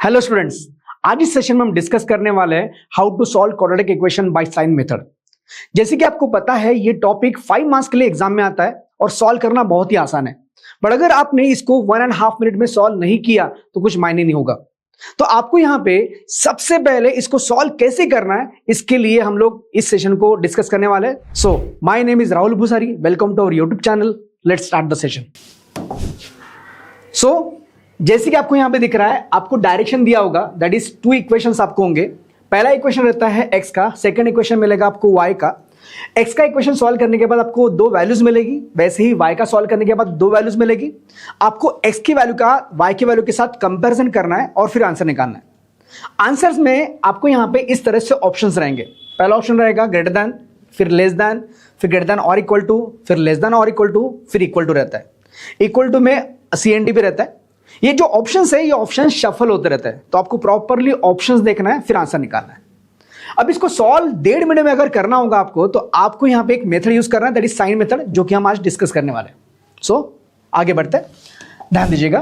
Hello students, आज इस session में हम डिस्कस करने वाले हैं how to solve quadratic equation by sign method. जैसे कि आपको पता है ये टॉपिक 5 मार्क्स के लिए एग्जाम में आता है और सॉल्व करना बहुत ही आसान है। बट अगर आपने इसको 1.5 मिनट में सॉल्व नहीं किया तो कुछ मायने नहीं होगा। तो आपको यहाँ पे सबसे पहले इसको सॉल्व कैसे करना है, इसके लिए हम लोग इस सेशन को डिस्कस करने वाले हैं। So my name is Rahul Bhusari, welcome to our YouTube channel. Let's start the session. So जैसे कि आपको यहां पे दिख रहा है, आपको डायरेक्शन दिया होगा, दैट इज 2 इक्वेशंस आपको होंगे। पहला इक्वेशन रहता है x का, सेकंड इक्वेशन मिलेगा आपको y का। x का इक्वेशन सॉल्व करने के बाद आपको 2 वैल्यूज मिलेगी, वैसे ही y का सॉल्व करने के बाद 2 वैल्यूज मिलेगी। आपको x की वैल्यू का y की वैल्यू के साथ कंपैरिजन करना है और फिर आंसर निकालना है। आंसर्स में आपको यहां पे इस तरह से ऑप्शंस रहेंगे। पहला ऑप्शन रहेगा ग्रेटर देन, फिर लेस देन, फिर ग्रेटर देन और इक्वल टू, फिर लेस देन और इक्वल टू, फिर इक्वल टू रहता है। इक्वल टू में CND भी रहता है। ये जो ऑप्शंस है, ये ऑप्शंस शफल होते रहते हैं, तो आपको प्रॉपरली ऑप्शंस देखना है, फिर आंसर निकालना है। अब इसको सॉल्व 1.5 मिनट में अगर करना होगा आपको, तो आपको यहां पे एक मेथड यूज करना है, दैट इज साइन मेथड, जो कि हम आज डिस्कस करने वाले हैं। सो आगे बढ़ते हैं, ध्यान दीजिएगा।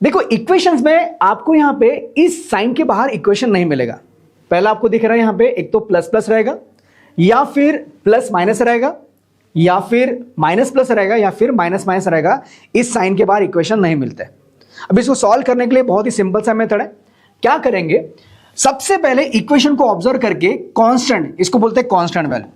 देखो इक्वेशंस में आपको यहां पे इस साइन के बाहर इक्वेशन नहीं मिलेगा। पहला आपको दिख रहा है यहां पे, एक तो प्लस प्लस रहेगा, या फिर प्लस माइनस रहेगा, या फिर माइनस प्लस रहेगा, या फिर माइनस माइनस रहेगा। इस साइन के बाहर इक्वेशन नहीं मिलते। अब इसको सॉल्व करने के लिए बहुत ही सिंपल सा मेथड है। क्या करेंगे, सबसे पहले इक्वेशन को ऑब्जर्व करके कांस्टेंट, इसको बोलते हैं कांस्टेंट वैल्यू,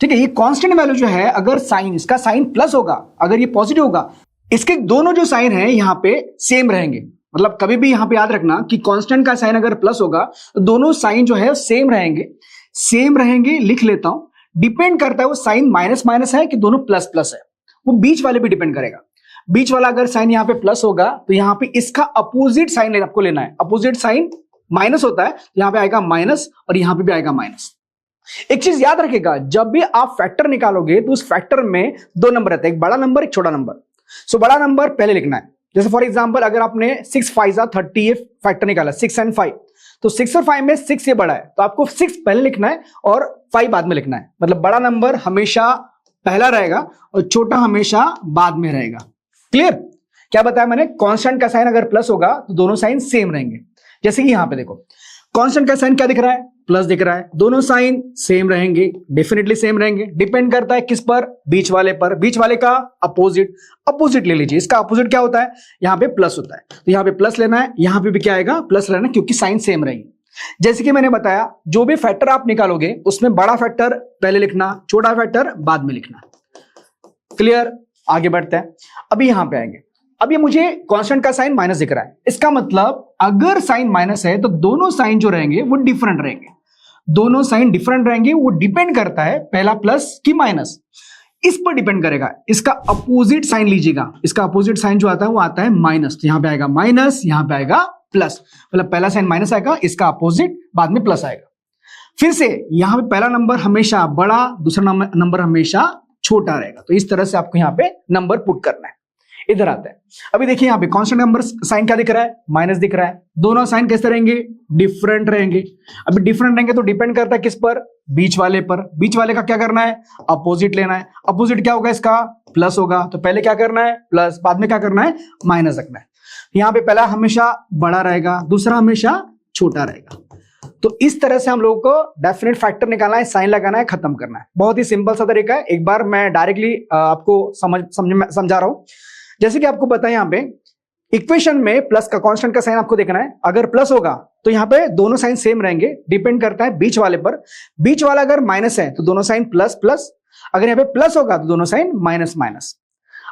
ठीक है। ये कांस्टेंट वैल्यू जो है, अगर साइन, इसका साइन प्लस होगा, अगर ये पॉजिटिव होगा, इसके दोनों जो साइन है यहां पे सेम रहेंगे। मतलब कभी भी यहां पे याद रखना कि कांस्टेंट का साइन अगर प्लस होगा तो दोनों साइन जो है सेम रहेंगे। सेम रहेंगे लिख लेता हूं। डिपेंड करता है वो साइन माइनस माइनस है कि दोनों प्लस प्लस है, वो बीच वाले पे डिपेंड करेगा। बीच वाला अगर साइन यहां पे प्लस होगा तो यहां पे इसका अपोजिट साइन आपको लेना है। अपोजिट साइन माइनस होता है, यहां पे आएगा माइनस और यहां पे भी आएगा माइनस। एक चीज याद रखिएगा, जब भी आप फैक्टर निकालोगे तो उस फैक्टर में 2 नंबर रहते हैं, एक बड़ा नंबर, एक छोटा नंबर। सो बड़ा नंबर पहले लिखना है। जैसे फॉर एग्जाम्पल, अगर आपने 6 5 30 ये फैक्टर निकाला, 6 and 5, तो 6 और 5 में 6 ये बड़ा है, तो आपको 6 पहले लिखना है और 5 बाद में लिखना है। मतलब बड़ा नंबर हमेशा पहला रहेगा और छोटा हमेशा बाद में रहेगा। क्लियर? क्या बताया मैंने, कांस्टेंट का साइन अगर प्लस होगा तो दोनों साइन सेम रहेंगे। जैसे कि यहां पे देखो, कांस्टेंट का साइन क्या दिख रहा है, प्लस दिख रहा है, दोनों साइन सेम रहेंगे, डेफिनेटली सेम रहेंगे। डिपेंड करता है किस पर, बीच वाले पर। बीच वाले का अपोजिट, अपोजिट ले लीजिए। इसका अपोजिट क्या होता है, यहां पे प्लस होता है, तो यहां पे प्लस लेना है, यहां पे भी क्या आएगा, प्लस रहना, क्योंकि साइन सेम रहेगी। जैसे कि मैंने बताया, जो भी फैक्टर आप निकालोगे उसमें बड़ा फैक्टर पहले लिखना, छोटा फैक्टर बाद में लिखना। क्लियर? आगे बढ़ते हैं। अभी यहां पे आएंगे। अब ये मुझे कांस्टेंट का साइन माइनस दिख रहा है, इसका मतलब अगर साइन माइनस है तो दोनों साइन जो रहेंगे वो डिफरेंट रहेंगे। दोनों साइन डिफरेंट रहेंगे, वो डिपेंड करता है पहला प्लस की माइनस, इस पर डिपेंड करेगा। इसका अपोजिट साइन लीजिएगा, इसका अपोजिट साइन जो आता है वो आता है माइनस। यहां पे आएगा माइनस, यहां पे आएगा प्लस। मतलब पहला साइन माइनस आएगा, इसका अपोजिट बाद में प्लस आएगा। फिर से यहां पे पहला नंबर हमेशा बड़ा, दूसरा नंबर हमेशा छोटा रहेगा। तो इस तरह से आपको यहां पे नंबर पुट करना है। इधर आता है। अभी देखिए यहां पे कांस्टेंट नंबर साइन क्या दिख रहा है, माइनस दिख रहा है। दोनों साइन कैसे रहेंगे, डिफरेंट रहेंगे। अभी डिफरेंट रहेंगे तो डिपेंड करता है किस पर, बीच वाले पर। बीच वाले का क्या करना है, अपोजिट लेना है। अपोजिट क्या होगा, इसका प्लस होगा, तो पहले क्या करना है, प्लस, बाद में क्या करना है, माइनस रखना है। यहां पे पहला हमेशा बड़ा रहेगा, दूसरा हमेशा छोटा रहेगा। तो इस तरह से हम लोगों को डेफिनेट फैक्टर निकालना है, साइन लगाना है, खत्म करना है। बहुत ही सिंपल सा तरीका है। एक बार मैं डायरेक्टली आपको समझा रहा हूं। जैसे कि आपको पता है, यहां पे इक्वेशन में प्लस का, कांस्टेंट का साइन आपको देखना है। अगर प्लस होगा तो यहां पे दोनों साइन सेम रहेंगे, डिपेंड करता है बीच वाले पर। बीच वाला अगर माइनस है तो दोनों साइन प्लस प्लस, अगर यहां पे प्लस होगा तो दोनों साइन माइनस माइनस।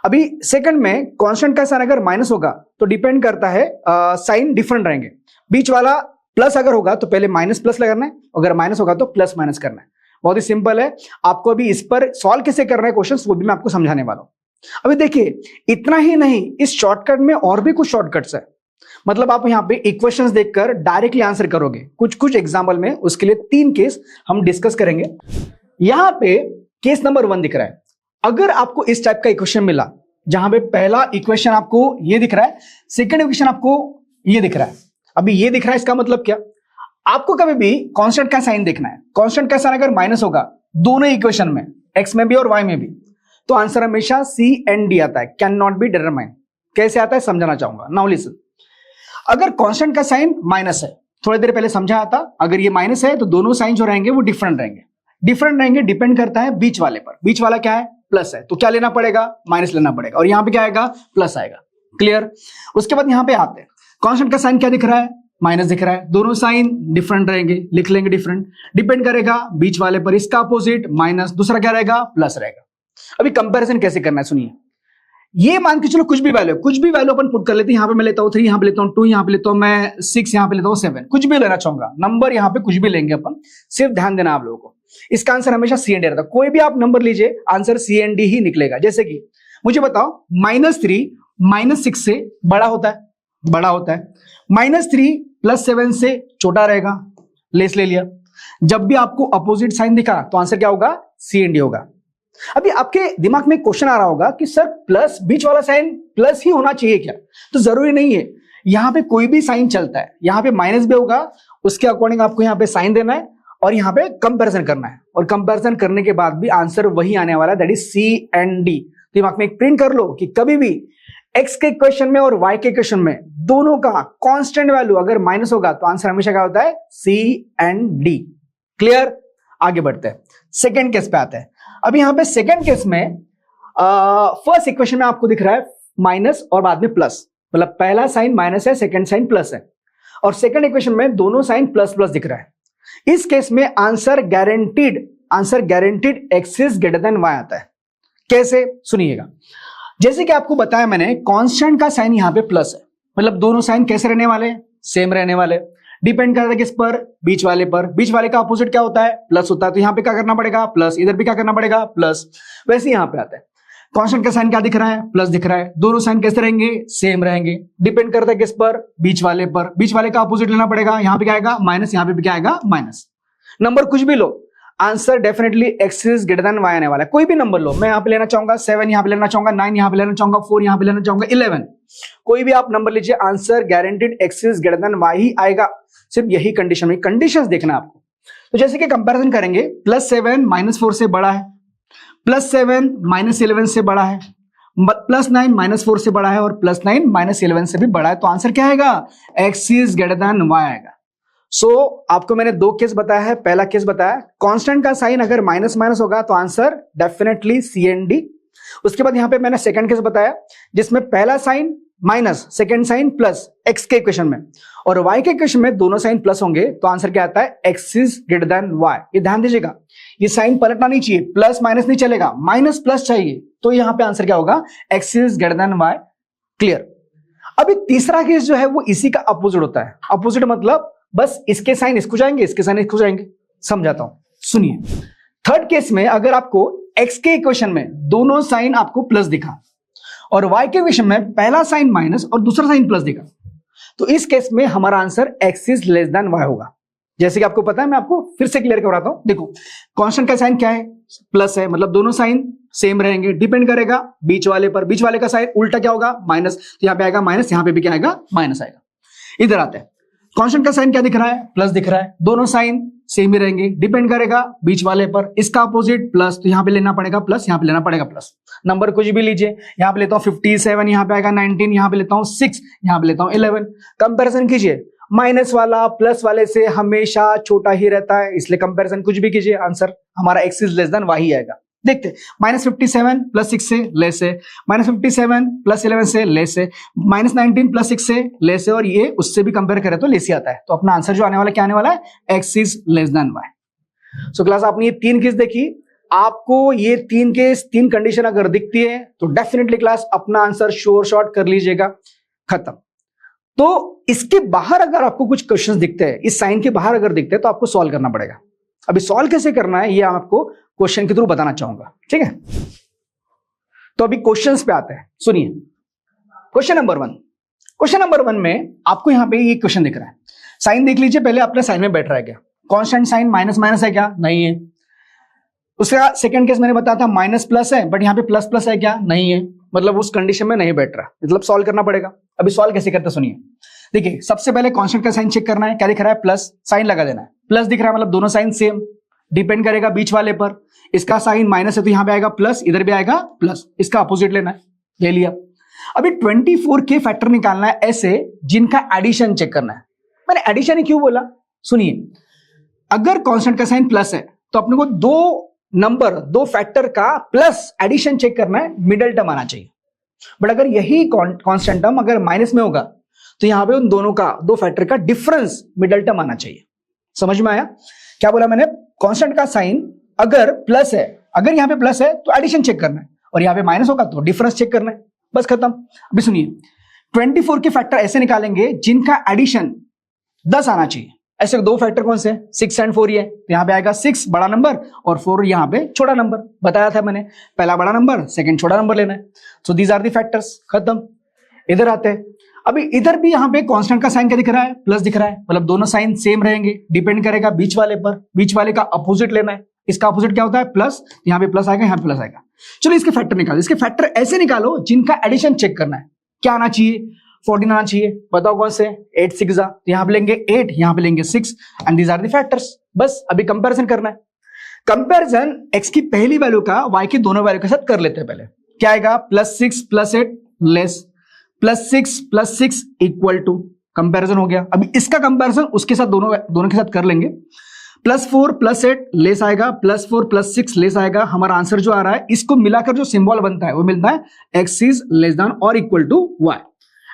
अभी सेकंड में कांस्टेंट का साइन अगर माइनस होगा तो डिपेंड करता है साइन डिफरेंट रहेंगे। बीच वाला प्लस अगर होगा तो पहले माइनस प्लस लगाना है, अगर माइनस होगा तो प्लस माइनस करना है। बहुत ही सिंपल है। आपको अभी इस पर सॉल्व कैसे करना है क्वेश्चंस, वो भी मैं आपको समझाने वाला हूं। अभी देखिए, इतना ही नहीं, इस शॉर्टकट में और भी कुछ शॉर्टकट्स है। मतलब आप यहां पे इक्वेशंस देखकर डायरेक्टली आंसर करोगे। कुछ कुछ एग्जाम्पल में, उसके लिए 3 केस हम डिस्कस करेंगे। यहां पे केस नंबर 1 दिख रहा है। अगर आपको इस टाइप का इक्वेशन मिला, जहां पे पहला इक्वेशन आपको ये दिख रहा है, सेकेंड इक्वेशन आपको ये दिख रहा है। अभी ये दिख रहा है, इसका मतलब क्या, आपको कभी भी कांस्टेंट का साइन देखना है। कांस्टेंट का साइन अगर माइनस होगा दोनों इक्वेशन में, एक्स में भी और वाई में भी, तो आंसर हमेशा CND आता है, कैन नॉट बी डिटरमाइन। कैसे आता है समझाना चाहूंगा। नाउ लिसन, अगर कांस्टेंट का साइन माइनस है, थोड़ी देर पहले समझाया था, अगर ये माइनस है तो दोनों साइन जो रहेंगे वो डिफरेंट रहेंगे। डिफरेंट रहेंगे डिपेंड करता है बीच वाले पर। बीच वाला क्या है? प्लस है, तो क्या लेना पड़ेगा? माइनस लेना पड़ेगा, और यहां पे क्या आएगा? प्लस आएगा। क्लियर? उसके बाद यहां पे आते हैं, कांस्टेंट का साइन क्या दिख रहा है? माइनस दिख रहा है। दोनों साइन डिफरेंट रहेंगे, लिख लेंगे डिफरेंट, डिपेंड करेगा बीच वाले पर। इसका अपोजिट माइनस, दूसरा क्या रहेगा? प्लस रहेगा। अभी कंपैरिजन कैसे करना है सुनिए। ये मान के चलो कुछ भी वैल्यू अपन पुट कर लेते हैं। यहां पे मैं लेता हूं 3, यहां पे लेता हूं 2, यहां पे लेता हूं मैं 6, यहां पे लेता हूं 7, कुछ भी लेना चाहूंगा नंबर, यहां पे कुछ भी लेंगे अपन। सिर्फ ध्यान देना आप लोगों को, इसका आंसर हमेशा सी एंड डी रहता है। कोई भी आप नंबर लीजिए, आंसर सी एंड डी ही निकलेगा। जैसे कि मुझे बताओ -3 -6 से बड़ा होता है, -3 +7 से छोटा रहेगा, लेस ले लिया। जब भी आपको अपोजिट साइन दिखा तो आंसर क्या होगा? सी एंड डी होगा। अभी आपके दिमाग में क्वेश्चन आ रहा होगा कि सर प्लस, बीच वाला साइन प्लस ही होना चाहिए क्या? तो जरूरी नहीं है, यहां पे कोई भी साइन चलता है। यहां पे माइनस भी होगा, उसके अकॉर्डिंग आपको यहां पे साइन देना है और यहां पे कंपैरिजन करना है, और कंपैरिजन करने के बाद भी आंसर वही आने वाला है, that is C and D. दिमाग में एक प्रिंट कर लो कि कभी भी एक्स के इक्वेशन में और वाई के इक्वेशन में दोनों का कांस्टेंट वैल्यू अगर माइनस होगा तो आंसर हमेशा क्या होता है? सी एंड डी। क्लियर? आगे बढ़ते हैं, सेकेंड केस पे आते हैं। अभी यहां पे सेकेंड केस में फर्स्ट इक्वेशन में आपको दिख रहा है माइनस और बाद में प्लस, मतलब पहला साइन माइनस है, सेकेंड साइन प्लस है, और सेकेंड इक्वेशन में दोनों साइन प्लस प्लस दिख रहा है। इस केस में answer guaranteed X is greater than Y आता है। कैसे? सुनिएगा। जैसे कि आपको बताया मैंने, कांस्टेंट का साइन यहां पे प्लस है, मतलब दोनों साइन कैसे रहने वाले? सेम रहने वाले। डिपेंड करता है किस पर? बीच वाले पर। बीच वाले का अपोजिट क्या होता है? प्लस होता है, तो यहां पे क्या करना पड़ेगा? प्लस। इधर भी क्या करना पड़ेगा? प्लस। वैसे यहां पे आता है, कांस्टेंट का साइन क्या दिख रहा है? प्लस दिख रहा है। दोनों साइन कैसे रहेंगे? सेम रहेंगे। डिपेंड करता है किस पर? बीच वाले पर। बीच वाले का अपोजिट लेना पड़ेगा, यहां पे क्या आएगा? माइनस, यहां पे भी क्या आएगा? माइनस। नंबर कुछ भी लो, answer definitely x is greater than y आने वाला है। कोई भी नंबर लो, मैं यहां पे लेना चाहूंगा 7, यहां पे लेना चाहूंगा 9, यहां पे लेना चाहूंगा 4, यहां पे लेना चाहूंगा 11, कोई भी आप नंबर लीजिए, answer guaranteed X is greater than why he आएगा। सिर्फ यही कंडीशन में, कंडीशंस देखना आपको। तो जैसे कि कंपैरिजन करेंगे, +7 -4 से बड़ा है, +7 -11 से बड़ा है, +9 -4 से बड़ा है, और +9 -11 से भी बड़ा है, तो आंसर क्या आएगा? X is greater than Y आएगा। सो आपको मैंने दो केस बताया है। पहला केस बताया, कांस्टेंट का साइन अगर माइनस माइनस होगा तो answer definitely C and D. उसके बाद यहां पे मैंने सेकंड केस बताया, जिसमें पहला sign minus, second sign plus, X के इक्वेशन में, और वाई के इक्वेशन में दोनों साइन प्लस होंगे, तो आंसर क्या आता है? X is greater than Y. ये ध्यान दीजिएगा, ये साइन पलटना नहीं चाहिए, प्लस माइनस नहीं चलेगा, माइनस प्लस चाहिए, तो यहां पे आंसर क्या होगा? X is greater than Y. Clear? अभी तीसरा केस जो है वो इसी का अपोजिट होता है। अपोजिट मतलब बस इसके साइन इसको जाएंगे, इसके साइन इसको जाएंगे। समझाता हूं, सुनिए। थर्ड केस में अगर आपको एक्स के इक्वेशन में दोनों साइन आपको प्लस दिखा, और वाई के इक्वेशन में पहला साइन माइनस और दूसरा साइन प्लस दिखा, तो इस केस में हमारा answer X is less than Y होगा। जैसे कि आपको पता है, मैं आपको फिर से क्लियर करवाता हूं। देखो, कांस्टेंट का साइन क्या है? प्लस है, मतलब दोनों साइन सेम रहेंगे। डिपेंड करेगा बीच वाले पर। बीच वाले का साइन उल्टा क्या होगा? माइनस, तो यहां पे आएगा माइनस, यहां पे भी क्या आएगा? माइनस आएगा। इधर आते हैं, कांस्टेंट का साइन क्या दिख रहा है? प्लस दिख रहा है। दोनों साइन सेम ही रहेंगे। डिपेंड करेगा बीच वाले पर। इसका अपोजिट प्लस, तो यहां पे लेना पड़ेगा प्लस, यहां पे लेना पड़ेगा प्लस। नंबर कुछ भी लीजिए, यहां पे लेता हूं 57, यहां पे आएगा 19, यहां पे लेता हूं 6, यहां पे लेता हूं 11। कंपैरिजन कीजिए, माइनस वाला प्लस वाले से हमेशा छोटा ही रहता है, इसलिए कंपैरिजन कुछ भी कीजिए, आंसर हमारा X is less than Y आएगा। देखते, -57 + 6 से लेस है, -57 + 11 से लेस है, -19 + 6 से लेस है, और ये उससे भी कंपेयर करें तो लेस ही आता है। तो अपना आंसर जो आने वाला क्या आने वाला है? X is less than Y. So class, आपने ये 3 केस देखी। आपको ये 3 केस, 3 कंडीशन अगर दिखती है तो डेफिनेटली क्लास अपना आंसर श्योर शॉर्ट कर लीजिएगा, खत्म। तो इसके बाहर अगर आपको कुछ क्वेश्चंस दिखते हैं, इस साइन के बाहर अगर दिखते हैं, तो आपको सॉल्व करना पड़ेगा। अभी सॉल्व कैसे करना है ये आपको क्वेश्चन के थ्रू बताना चाहूंगा, ठीक है? तो अभी क्वेश्चंस पे आते हैं, सुनिए। Question number 1। क्वेश्चन नंबर 1 में आपको यहां पे ये क्वेश्चन दिख रहा है। साइन देख लीजिए, पहले अपने साइन में बैठ रहा है क्या? कांस्टेंट साइन माइनस माइनस है क्या? नहीं है। उसका सेकंड केस मैंने बताया था माइनस प्लस है, बट यहां पे प्लस प्लस है क्या? नहीं है। मतलब उस कंडीशन में नहीं बैठ रहा, मतलब सॉल्व करना पड़ेगा। अभी सॉल्व कैसे करते सुनिए। देखिए, सबसे पहले कांस्टेंट का साइन चेक करना है, क्या दिख रहा है? प्लस, साइन लगा देना है। प्लस दिख रहा है मतलब दोनों साइन सेम। डिपेंड करेगा बीच वाले पर। इसका साइन माइनस है तो यहां पे आएगा प्लस, इधर भी आएगा प्लस। इसका अपोजिट लेना है, ले लिया। अभी 24 के फैक्टर निकालना है ऐसे जिनका एडिशन चेक करना है। मैंने एडिशन ही क्यों बोला, सुनिए, अगर कांस्टेंट का साइन प्लस है तो अपने को दो फैक्टर का प्लस एडिशन चेक करना है, मिडल टर्म आना चाहिए। बट अगर यही कांस्टेंट टर्म अगर माइनस में होगा तो यहां पे उन दोनों का, दो फैक्टर का डिफरेंस मिडल टर्म आना चाहिए। समझ में आया क्या बोला मैंने? कांस्टेंट का साइन अगर प्लस है, अगर यहां पे प्लस है तो एडिशन चेक करना है, और यहां पे माइनस होगा तो डिफरेंस चेक करना है, बस खत्म। अभी सुनिए, 24 के फैक्टर ऐसे निकालेंगे जिनका एडिशन 10 आना चाहिए। ऐसे दो फैक्टर कौन से हैं? 6 एंड 4 ही है, तो यहां पे आएगा 6 बड़ा नंबर और 4 यहां पे छोटा नंबर। बताया था मैंने, पहला बड़ा नंबर सेकंड छोटा नंबर लेना है। So these are the factors, खत्म। इधर आते हैं, अभी इधर भी यहां पे कांस्टेंट का साइन क्या दिख रहा है? प्लस दिख रहा है, मतलब दोनों साइन सेम रहेंगे, डिपेंड करेगा बीच वाले पर। बीच वाले का अपोजिट लेना है, इसका अपोजिट क्या होता है? प्लस। यहां पे प्लस आएगा, यहां पे प्लस आएगा। चलो इसके फैक्टर निकालो, इसके फैक्टर ऐसे निकालो जिनका एडिशन चेक करना है। क्या आना चाहिए? 14 आना चाहिए। बताओ कौन से? 8 6 जा, यहां पे लेंगे 8, यहां पे लेंगे 6 and these are the factors. बस अभी कंपैरिजन करना है। कंपैरिजन x की पहली वैल्यू का y की दोनों वैल्यू के साथ कर लेते हैं पहले। क्या आएगा? +6 + 8 लेस, +6 + 6 इक्वल टू, कंपैरिजन हो गया। अभी इसका कंपैरिजन उसके साथ दोनों के साथ कर लेंगे। +4 + 8 लेस आएगा, +4 + 6 लेस आएगा। हमारा आंसर जो आ रहा है, इसको मिलाकर जो सिंबल बनता है वो मिलता है x इज लेस देन और equal to y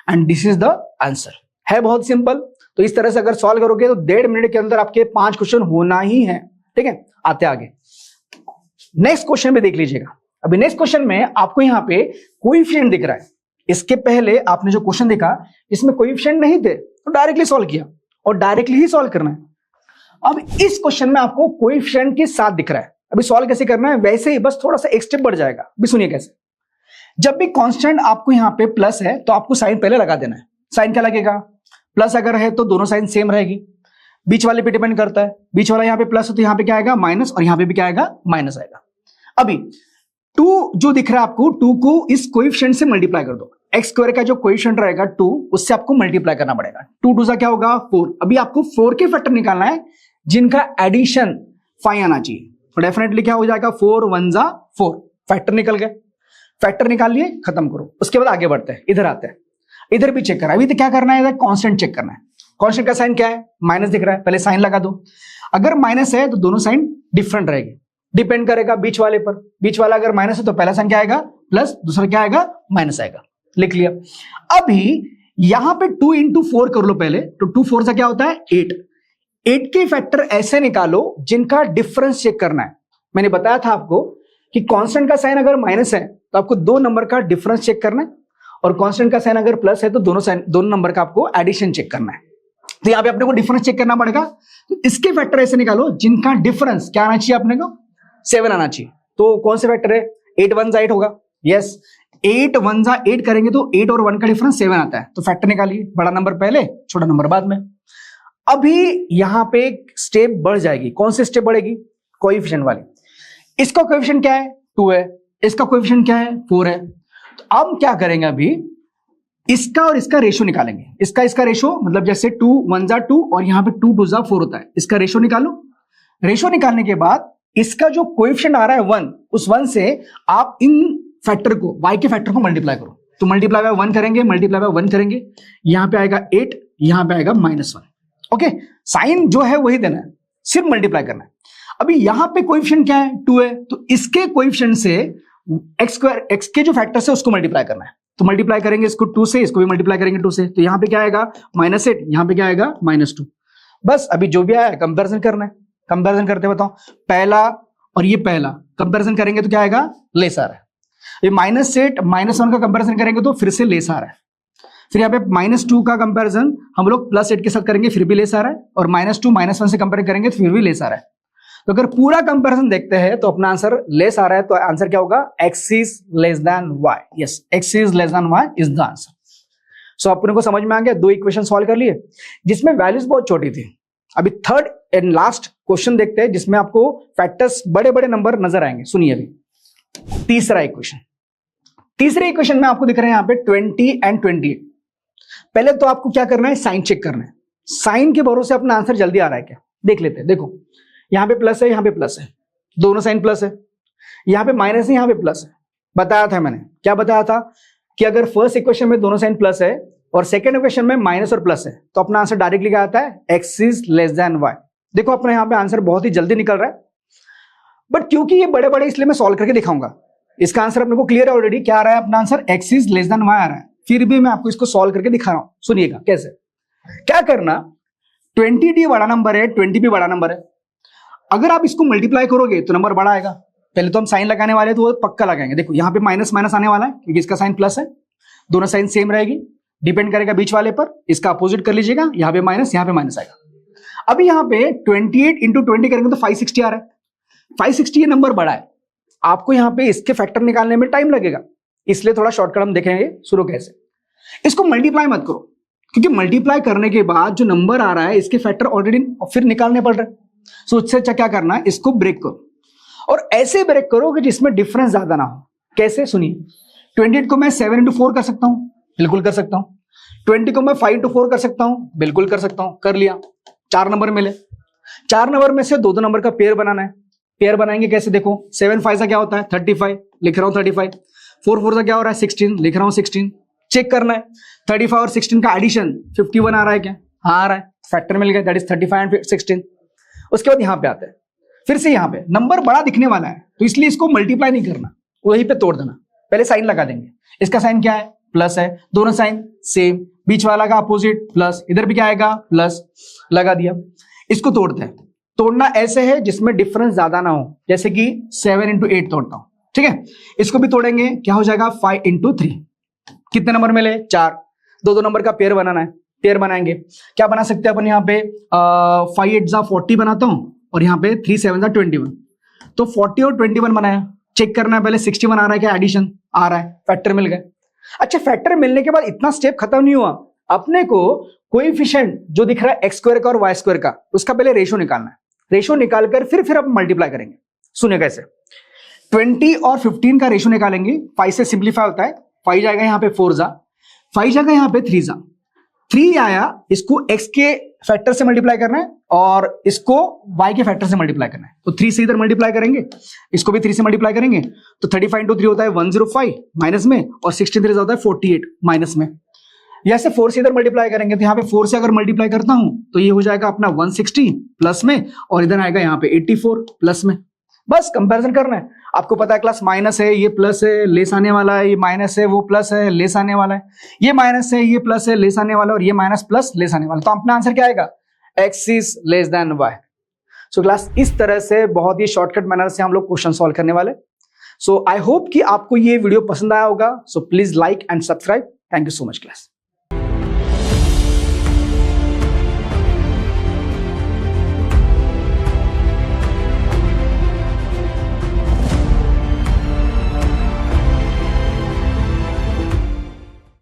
and this is the answer. है बहुत सिंपल। तो इस तरह से अगर सॉल्व करोगे तो 1.5 मिनट के अंदर आपके 5 क्वेश्चन होना ही है। ठीक है, आते आगे नेक्स्ट क्वेश्चन में देख लीजिएगा। अभी नेक्स्ट क्वेश्चन में आपको यहाँ पे कोएफिशिएंट दिख रहा है। इसके पहले आपने जो क्वेश्चन देखा इसमें कोएफिशिएंट नहीं थे तो डायरेक्टली सॉल्व किया, और डायरेक्टली ही सॉल्व करना है। अब इस क्वेश्चन में आपको कोएफिशिएंट के साथ दिख रहा है। अभी सॉल्व कैसे करना है? वैसे ही बस थोड़ा सा एक स्टेप बढ़ जाएगा। अभी सुनिए कैसे। जब भी कांस्टेंट आपको यहाँ पे प्लस है तो आपको साइन पहले लगा देना है। साइन क्या लगेगा? प्लस अगर है तो दोनों साइन सेम रहेगी। बीच वाले पे डिपेंड करता है, बीच वाला यहाँ पे प्लस हो तो यहाँ पे क्या आएगा? माइनस, और यहाँ पे भी क्या आएगा? माइनस आएगा। अभी 2 जो दिख रहा है आपको, 2 को इस कोएफिशिएंट से मल्टीप्लाई कर दो। एक्स स्क्वायर का जो कोएफिशिएंट रहेगा 2, उससे आपको मल्टीप्लाई करना पड़ेगा। 2 2 क्या होगा? 4। अभी आपको 4 के फैक्टर निकालना है जिनका एडिशन 5 आना चाहिए। तो डेफिनेटली क्या हो जाएगा? 4 1 जा 4, फैक्टर निकल गए। फैक्टर निकाल लिए, खत्म करो। उसके बाद आगे बढ़ते हैं, इधर आते हैं। इधर भी चेक करना है। अभी तो क्या करना है? कांस्टेंट चेक करना है। कांस्टेंट का साइन क्या है? माइनस दिख रहा है, पहले साइन लगा दो। अगर माइनस है तो दोनों साइन डिफरेंट रहेगी, डिपेंड करेगा बीच वाले पर। बीच वाला अगर माइनस है तो पहला साइन क्या आएगा? प्लस, दूसरा क्या आएगा? माइनस आएगा। लिख लिया। अभी यहां पे 2 × 4 कर लो पहले, तो 2 4 से क्या होता है? 8। 8 के फैक्टर ऐसे निकालो जिनका डिफरेंस चेक करना है। मैंने बताया था आपको कि कांस्टेंट का साइन अगर माइनस है तो आपको 2 नंबर का डिफरेंस चेक करना है, और कांस्टेंट का साइन अगर प्लस है तो दोनों नंबर का आपको एडिशन चेक करना है। तो यहां पे अपने को डिफरेंस चेक करना पड़ेगा। तो इसके फैक्टर ऐसे निकालो जिनका डिफरेंस क्या आना चाहिए? अपने को 7 आना चाहिए। तो कौन से फैक्टर है? 8 1 8 होगा। यस, 8 1 8 करेंगे तो 8 और 1 का डिफरेंस 7 आता है। तो फैक्टर निकालिए, बड़ा नंबर पहले, छोटा नंबर बाद में। अभी यहां पे एक स्टेप बढ़ जाएगी। कौन सी स्टेप बढ़ेगी? कोएफिशिएंट वाली। इसका कोएफिशिएंट क्या है? 2 है। इसका कोएफिशिएंट क्या है? 4 है। तो अब क्या करेंगे? अभी इसका और इसका रेशो निकालेंगे। इसका रेशो, मतलब जैसे 2 1 जा 2 और यहां पे 2 2 जा 4 होता है। इसका रेशो निकालो। रेशो निकालने के बाद इसका जो कोएफिशिएंट आ रहा है 1, उस 1 से आप इन फैक्टर को, y के फैक्टर को मल्टीप्लाई करो। तो मल्टीप्लाई बाय 1 करेंगे, मल्टीप्लाई बाय 1 करेंगे, यहां पे आएगा 8, यहां पे आएगा -1। ओके, साइन जो है वही देना है, सिर्फ मल्टीप्लाई करना है। अभी यहां पे कोएफिशिएंट क्या है? 2 है। तो इसके कोएफिशिएंट से x के जो फैक्टर है उसको मल्टीप्लाई करना है। तो मल्टीप्लाई करेंगे इसको 2 से, इसको भी मल्टीप्लाई करेंगे 2 से। तो यहां पे क्या आएगा? -8, यहां पे क्या आएगा? -2। बस अभी जो भी आया कंपैरिजन करना है। कंपैरिजन करते बताओ, पहला और ये पहला कंपैरिजन करेंगे तो क्या आएगा? लेस आ रहा है। ये -8 -1 का कंपैरिजन करेंगे तो फिर से लेस आ रहा है। फिर यहाँ पे -2 का कंपैरिजन हम लोग +8 के साथ करेंगे, फिर भी लेस आ रहा है। और -2 -1 से कंपेयर करेंगे तो फिर भी लेस आ रहा है। तो अगर पूरा कंपैरिजन देखते हैं तो अपना आंसर लेस आ रहा है। तो आंसर क्या होगा? x is less than y। Yes, x is less than y is the answer. So अपने को समझ में आ गया। 2 इक्वेशन सॉल्व कर लिए जिसमें वैल्यूज बहुत छोटी थी। अभी थर्ड एंड लास्ट क्वेश्चन देखते हैं जिसमें आपको फैक्टर्स, बड़े बड़े नंबर नजर आएंगे। सुनिए अभी तीसरा इक्वेशन। तीसरे इक्वेशन में आपको दिख रहे हैं यहाँ पे 20 and 28। पहले तो आपको क्या करना है? साइन चेक करना है। साइन के भरोसे अपना आंसर जल्दी आ रहा है क्या? देख लेते हैं। देखो, यहां पे प्लस है, यहां पे प्लस है, दोनों साइन प्लस है। यहां पे माइनस है, यहां पे प्लस है। बताया था मैंने, क्या बताया था कि अगर फर्स्ट इक्वेशन में दोनों साइन प्लस है और सेकंड इक्वेशन में माइनस और प्लस है तो अपना आंसर डायरेक्टली क्या आता है, x is less then y। देखो अपने यहाँ पे आंसर बहुत ही जल्दी निकल रहा है, बट क्योंकि ये बड़े बड़े इसलिए मैं सॉल्व करके दिखाऊंगा। इसका आंसर अपने को क्लियर है ऑलरेडी, क्या आ रहा है अपना answer, x is less then y आ रहा है। फिर भी मैं आपको इसको सॉल्व करके दिखा रहा हूं, सुनिएगा कैसे। क्या करना, 20d बड़ा नंबर है, 20 भी बड़ा नंबर है। अगर आप इसको मल्टीप्लाई करोगे तो नंबर बड़ा आएगा। पहले तो हम साइन लगाने वाले तो वो पक्का लगाएंगे। देखो यहाँ पे माइनस माइनस आने वाला है क्योंकि इसका साइन प्लस है, दोनों साइन सेम रहेगी, डिपेंड करेगा बीच वाले पर। इसका अपोजिट कर लीजिएगा, यहाँ पे माइनस आएगा। अभी यहाँ पे 28 इंटू 20 करेंगे तो 560 आ रहा है। 560 ये नंबर बड़ा है, आपको यहाँ पे इसके फैक्टर निकालने में टाइम लगेगा, इसलिए थोड़ा शॉर्टकट हम देखेंगे शुरू कैसे। इसको मल्टीप्लाई मत करो क्योंकि मल्टीप्लाई करने के बाद जो नंबर आ रहा है इसके फैक्टर ऑलरेडी फिर निकालने पड़ रहे हैं। सो उससे अच्छा क्या करना है, इसको ब्रेक करो और ऐसे ब्रेक करो कि जिसमें डिफरेंस ज्यादा ना हो। कैसे, सुनिए। 28 को मैं 7 इंटू 4 कर सकता हूं, बिल्कुल कर सकता हूं। 20 को मैं 5 इंटू 4 कर सकता हूं, बिल्कुल कर सकता हूं, कर लिया। 4 नंबर मिले, 4 नंबर में से दो नंबर का पेयर बनाना है। पेयर बनाएंगे कैसे, देखो 7 5 क्या होता है 35, लिख रहा हूं 35। 4 4 क्या हो रहा है 16, लिख रहा हूं 16। चेक करना है 35 और 16 का एडिशन 51 आ रहा है क्या, हाँ आ रहा है, फैक्टर मिल गया, दैट इज 35 एंड 16। उसके बाद यहां पे आते हैं, फिर से यहां पे नंबर बड़ा दिखने वाला है तो इसलिए इसको मल्टीप्लाई नहीं करना, वहीं पे तोड़ देना। पहले साइन लगा देंगे, इसका साइन क्या है, प्लस है, दोनों साइन सेम, बीच वाला का अपोजिट प्लस, इधर भी क्या आएगा प्लस, लगा दिया। इसको तोड़ते हैं, तोड़ना ऐसे है जिसमें डिफरेंस ज्यादा ना हो, जैसे कि 7 इंटू 8 तोड़ता हूं, ठीक है। इसको भी तोड़ेंगे, क्या हो जाएगा 5 इंटू 3। कितने नंबर मिले, 4। दो नंबर का पेयर बनाना है, पेयर बनाएंगे। क्या बना सकते हैं अपन यहाँ पे, 5 8 जा 40 बनाता हूं और यहाँ पे 3 7 जा 21, तो 40 और 21 बनाया। चेक करना है पहले 61 आ रहा है क्या, एडिशन आ रहा है, फैक्टर मिल गए। अच्छा, फैक्टर मिलने के बाद इतना स्टेप खत्म नहीं हुआ, अपने को कोएफिशिएंट जो दिख रहा है एक्स स्क्वायर का और वाई स्क्वायर का, उसका पहले रेशो निकालना है। रेशो निकालकर फिर अब मल्टीप्लाई करेंगे। सुनिए कैसे, 20 और 15 का रेशो निकालेंगे, 5 से सिंप्लीफाई होता है, 5 जाएगा यहाँ पे 4 जा, 5 जाएगा यहाँ पे 3 जा, 3 आया, इसको x के फैक्टर से मल्टीप्लाई करना है और इसको y के फैक्टर से मल्टीप्लाई करना है। तो 3 से इधर मल्टीप्लाई करेंगे, इसको भी 3 से मल्टीप्लाई करेंगे, तो 35 इंटू 3 होता है 105 माइनस में, और 63 होता है 48 माइनस में। से 4 से इधर मल्टीप्लाई करेंगे, तो यहाँ पे 4 से अगर मल्टीप्लाई करता हूं तो ये हो जाएगा अपना 160 प्लस में, और इधर आएगा यहाँ पे 84 प्लस में। बस कंपैरिजन करना है। आपको पता है क्लास माइनस है, ये प्लस है, लेस आने वाला है, ये माइनस है, वो प्लस है, लेस आने वाला है, ये माइनस है, ये प्लस है, लेस आने वाला है, और ये माइनस प्लस लेस आने वाला है। तो अपना आंसर क्या आएगा, x is less then y। So class इस तरह से बहुत ही शॉर्टकट मैनर से हम लोग क्वेश्चन सॉल्व करने वाले। सो आई होप कि आपको ये वीडियो पसंद आया होगा। So please like and subscribe. Thank you so much class.